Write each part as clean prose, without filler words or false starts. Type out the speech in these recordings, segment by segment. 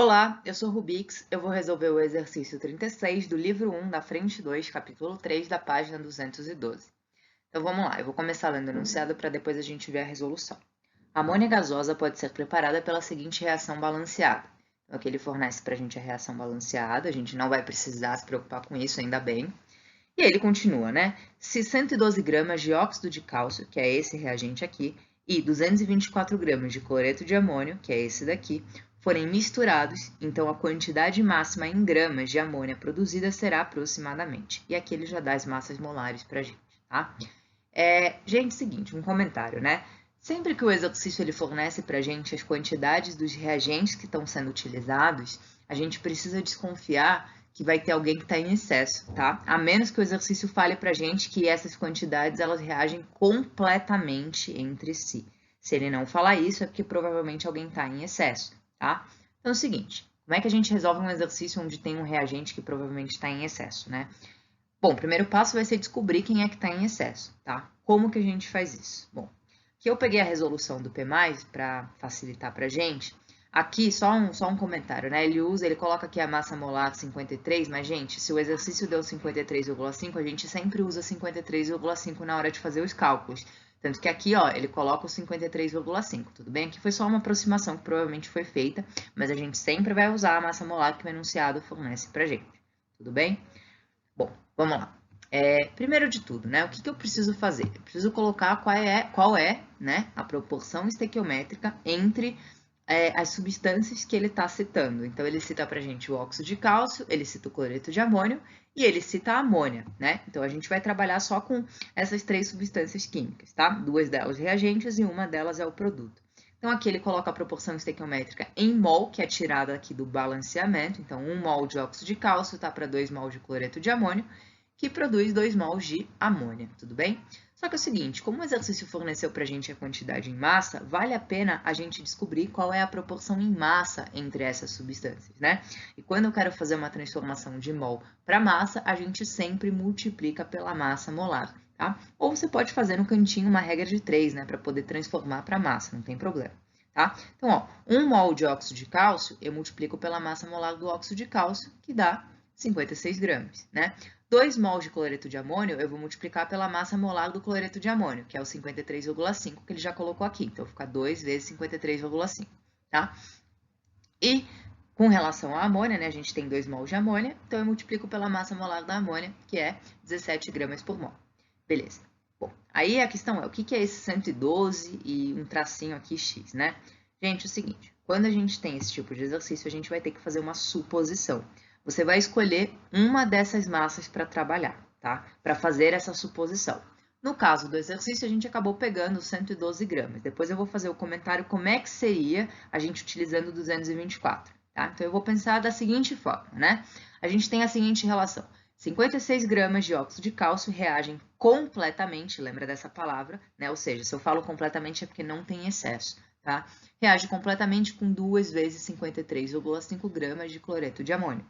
Olá, eu sou Rubix. Eu vou resolver o exercício 36 do livro 1 da frente 2, capítulo 3, da página 212. Então vamos lá, eu vou começar lendo o enunciado para depois a gente ver a resolução. A amônia gasosa pode ser preparada pela seguinte reação balanceada. Então aqui ele fornece para a gente a reação balanceada, a gente não vai precisar se preocupar com isso, ainda bem. E aí ele continua, né? Se 112 gramas de óxido de cálcio, que é esse reagente aqui, e 224 gramas de cloreto de amônio, que é esse daqui, forem misturados, então a quantidade máxima em gramas de amônia produzida será aproximadamente. E aqui ele já dá as massas molares para a gente, tá? Gente, seguinte, um comentário, né? Sempre que o exercício ele fornece para a gente as quantidades dos reagentes que estão sendo utilizados, a gente precisa desconfiar que vai ter alguém que está em excesso, tá? A menos que o exercício fale para a gente que essas quantidades elas reagem completamente entre si. Se ele não falar isso, é porque provavelmente alguém está em excesso, tá? Então é o seguinte, como é que a gente resolve um exercício onde tem um reagente que provavelmente está em excesso, né? Bom, o primeiro passo vai ser descobrir quem é que está em excesso, tá? Como que a gente faz isso? Bom, aqui eu peguei a resolução do P+, para facilitar para a gente. Aqui, só um comentário, né? Ele coloca aqui a massa molar 53, mas, gente, se o exercício deu 53,5, a gente sempre usa 53,5 na hora de fazer os cálculos. Tanto que aqui, ó, ele coloca o 53,5, tudo bem? Aqui foi só uma aproximação que provavelmente foi feita, mas a gente sempre vai usar a massa molar que o enunciado fornece pra gente, tudo bem? Bom, vamos lá. Primeiro de tudo, né, o que eu preciso fazer? Eu preciso colocar qual é, né, a proporção estequiométrica entre as substâncias que ele está citando. Então, ele cita para a gente o óxido de cálcio, ele cita o cloreto de amônio e ele cita a amônia, né? Então, a gente vai trabalhar só com essas três substâncias químicas, tá? Duas delas reagentes e uma delas é o produto. Então, aqui ele coloca a proporção estequiométrica em mol, que é tirada aqui do balanceamento. Então, 1 mol de óxido de cálcio está para 2 mol de cloreto de amônio, que produz 2 mols de amônia, tudo bem? Só que é o seguinte, como o exercício forneceu para a gente a quantidade em massa, vale a pena a gente descobrir qual é a proporção em massa entre essas substâncias, né? E quando eu quero fazer uma transformação de mol para massa, a gente sempre multiplica pela massa molar, tá? Ou você pode fazer no cantinho uma regra de 3, né, para poder transformar para massa, não tem problema, tá? Então, ó, 1 mol de óxido de cálcio, eu multiplico pela massa molar do óxido de cálcio, que dá 56 gramas, né? 2 mols de cloreto de amônio, eu vou multiplicar pela massa molar do cloreto de amônio, que é o 53,5, que ele já colocou aqui. Então, fica 2 vezes 53,5, tá? E, com relação à amônia, né, a gente tem 2 mols de amônia, então eu multiplico pela massa molar da amônia, que é 17 gramas por mol. Beleza. Bom, aí a questão é, o que é esse 112 e um tracinho aqui x, né? Gente, é o seguinte, quando a gente tem esse tipo de exercício, a gente vai ter que fazer uma suposição. Você vai escolher uma dessas massas para trabalhar, tá? Para fazer essa suposição. No caso do exercício, a gente acabou pegando 112 gramas. Depois eu vou fazer o comentário como é que seria a gente utilizando 224, tá? Então, eu vou pensar da seguinte forma, né? A gente tem a seguinte relação. 56 gramas de óxido de cálcio reagem completamente, lembra dessa palavra, né? Ou seja, se eu falo completamente é porque não tem excesso, tá? Reage completamente com 2 vezes 53,5 gramas de cloreto de amônio.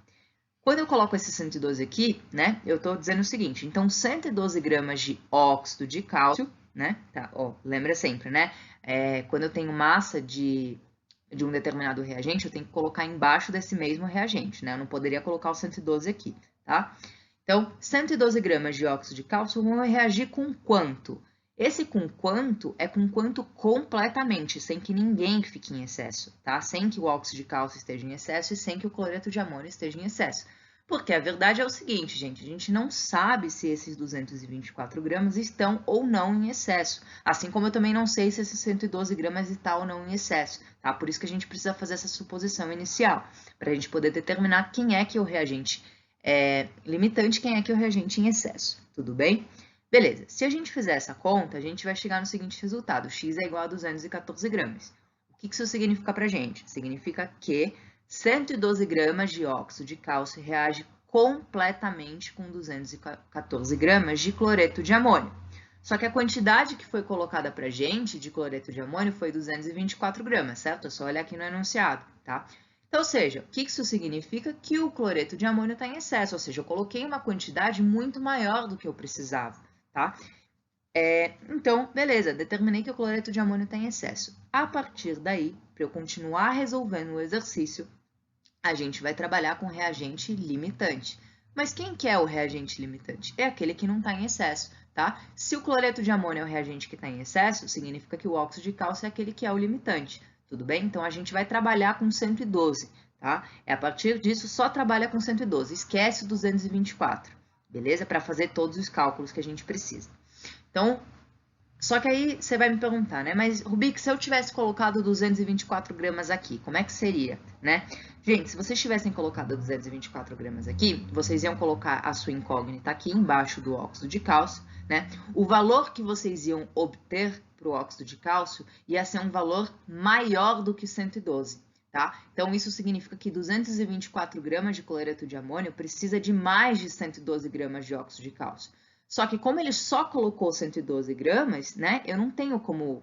Quando eu coloco esse 112 aqui, né, eu estou dizendo o seguinte, então 112 gramas de óxido de cálcio, né, tá, ó, lembra sempre, né, quando eu tenho massa de um determinado reagente, eu tenho que colocar embaixo desse mesmo reagente, né, eu não poderia colocar o 112 aqui, tá? Então, 112 gramas de óxido de cálcio vão reagir com quanto? Esse com quanto é com quanto completamente, sem que ninguém fique em excesso, tá? Sem que o óxido de cálcio esteja em excesso e sem que o cloreto de amônio esteja em excesso. Porque a verdade é o seguinte, gente, a gente não sabe se esses 224 gramas estão ou não em excesso. Assim como eu também não sei se esses 112 gramas estão ou não em excesso, tá? Por isso que a gente precisa fazer essa suposição inicial, para a gente poder determinar quem é que é o reagente limitante, quem é que é o reagente em excesso, tudo bem? Beleza, se a gente fizer essa conta, a gente vai chegar no seguinte resultado, x é igual a 214 gramas. O que isso significa para a gente? Significa que 112 gramas de óxido de cálcio reage completamente com 214 gramas de cloreto de amônio. Só que a quantidade que foi colocada para a gente de cloreto de amônio foi 224 gramas, certo? É só olhar aqui no enunciado, tá? Então, ou seja, o que isso significa? Que o cloreto de amônio está em excesso, ou seja, eu coloquei uma quantidade muito maior do que eu precisava, tá? Então, beleza, determinei que o cloreto de amônio está em excesso. A partir daí, para eu continuar resolvendo o exercício, a gente vai trabalhar com reagente limitante. Mas quem que é o reagente limitante? É aquele que não está em excesso, tá? Se o cloreto de amônio é o reagente que está em excesso, significa que o óxido de cálcio é aquele que é o limitante, tudo bem? Então, a gente vai trabalhar com 112, tá? A partir disso, só trabalha com 112, esquece o 224, beleza? Para fazer todos os cálculos que a gente precisa. Então, só que aí você vai me perguntar, né? Mas, Rubik, se eu tivesse colocado 224 gramas aqui, como é que seria, né? Gente, se vocês tivessem colocado 224 gramas aqui, vocês iam colocar a sua incógnita aqui embaixo do óxido de cálcio, né? O valor que vocês iam obter para o óxido de cálcio ia ser um valor maior do que 112, tá? Então, isso significa que 224 gramas de cloreto de amônio precisa de mais de 112 gramas de óxido de cálcio. Só que como ele só colocou 112 gramas, né, eu não tenho como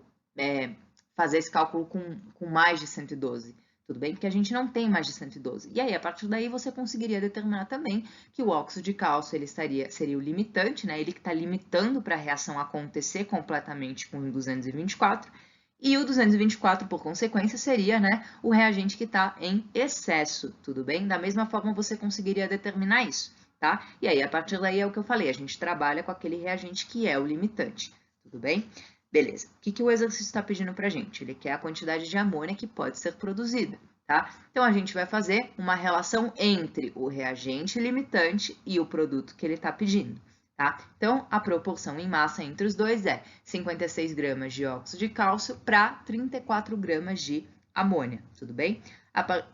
fazer esse cálculo com mais de 112, tudo bem? Porque a gente não tem mais de 112. E aí, a partir daí, você conseguiria determinar também que o óxido de cálcio ele seria o limitante, né, ele que está limitando para a reação acontecer completamente com o 224, e o 224, por consequência, seria, né, o reagente que está em excesso, tudo bem? Da mesma forma, você conseguiria determinar isso. Tá? E aí, a partir daí é o que eu falei, a gente trabalha com aquele reagente que é o limitante, tudo bem? Beleza, o que o exercício está pedindo para a gente? Ele quer a quantidade de amônia que pode ser produzida, tá? Então, a gente vai fazer uma relação entre o reagente limitante e o produto que ele está pedindo, tá? Então, a proporção em massa entre os dois é 56 gramas de óxido de cálcio para 34 gramas de amônia, tudo bem?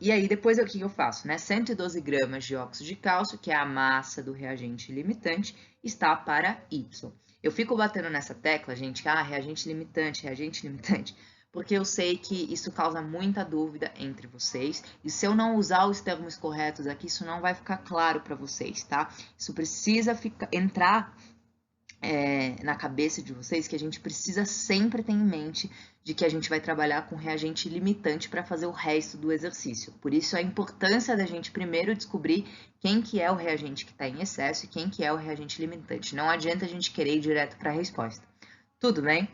E aí, depois o que eu faço, né? 112 gramas de óxido de cálcio, que é a massa do reagente limitante, está para Y. Eu fico batendo nessa tecla, gente, reagente limitante, porque eu sei que isso causa muita dúvida entre vocês, e se eu não usar os termos corretos aqui, isso não vai ficar claro para vocês, tá? Isso precisa entrar na cabeça de vocês, que a gente precisa sempre ter em mente de que a gente vai trabalhar com reagente limitante para fazer o resto do exercício. Por isso, a importância da gente primeiro descobrir quem que é o reagente que está em excesso e quem que é o reagente limitante. Não adianta a gente querer ir direto para a resposta. Tudo bem?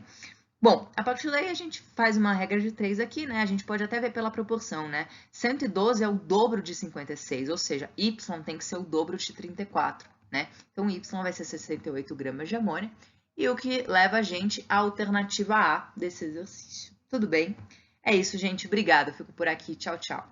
Bom, a partir daí a gente faz uma regra de 3 aqui, né? A gente pode até ver pela proporção, né? 112 é o dobro de 56, ou seja, Y tem que ser o dobro de 34. Né? Então, Y vai ser 68 gramas de amônia, e o que leva a gente à alternativa A desse exercício. Tudo bem? É isso, gente. Obrigada. Fico por aqui. Tchau, tchau.